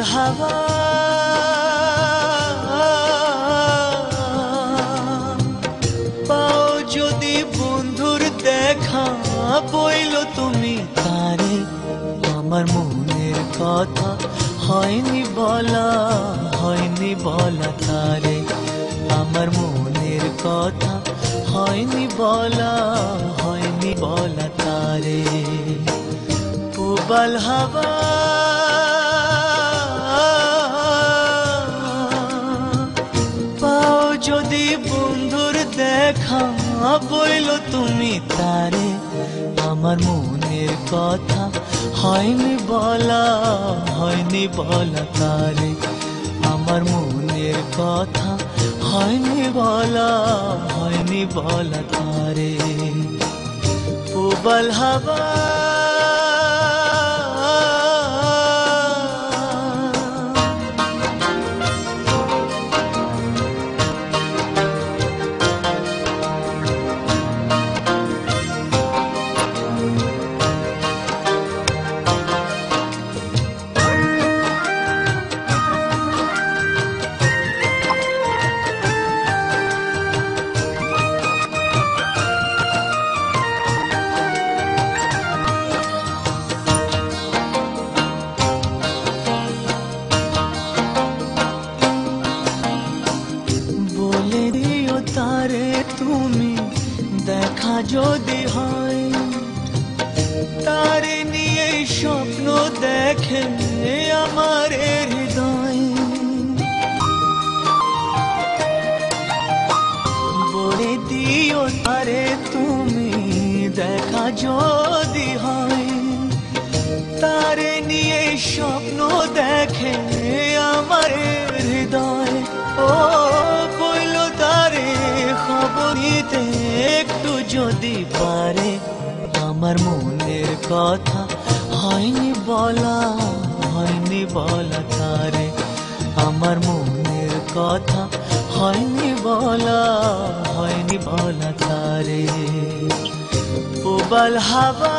হাওয়া পাও যদি বন্ধুর দেখা বইল তুমি তারে আমার মনের কথা হয়নি বলা তারে আমার মনের কথা হয়নি বলা তারে পুবাল হাওয়া পাও যদি বন্ধুর দেখা বইল তুমি তারে আমার মনের কথা হয়নি বলা তারে আমার মনের কথা হয়নি বলা তারে পুবাল হাওয়া তারে তুমি দেখা যদি হয় তারে নিয়ে স্বপ্ন দেখে আমার হৃদয় বলে দিও তারে তুমি দেখা যদি হয় তারে নিয়ে স্বপ্ন দেখে আমার হৃদয় ও কইল তারে খবর নিতে একটু যদি পারে আমার মনের কথা হয়নি বলা তারে আমার মনের কথা হয়নি বলা তারে পুবাল হাওয়া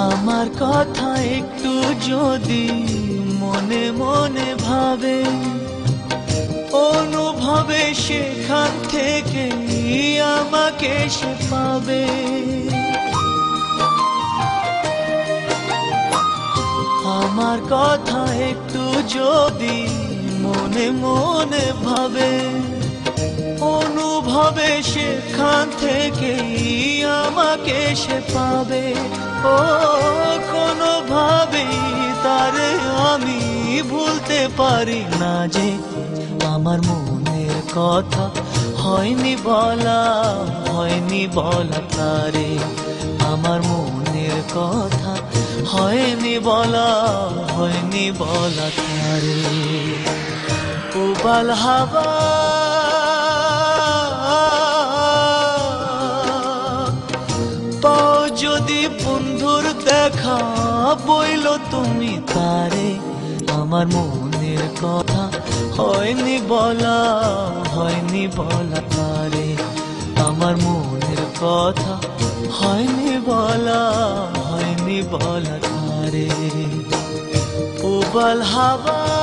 আমার কথা একটু যদি মনে মনে ভাবে অনুভবে সেখান থেকে আমাকে সে পাবে আমার কথা একটু যদি মনে মনে ভাবে অনুভবে সেখান থেকে আমাকে সে পাবে ও কোনোভাবেই তারে আমি ভুলতে পারি না যে আমার মনের কথা হয়নি বলা তারে আমার মনের কথা হয়নি বলা তারে পুবাল হাওয়া পাও যদি বন্ধুর দেখা বইল তুমি তারে আমার মনের কথা হয়নি বলা তারে আমার মনের কথা হয়নি বলা তারে পুবাল হাওয়া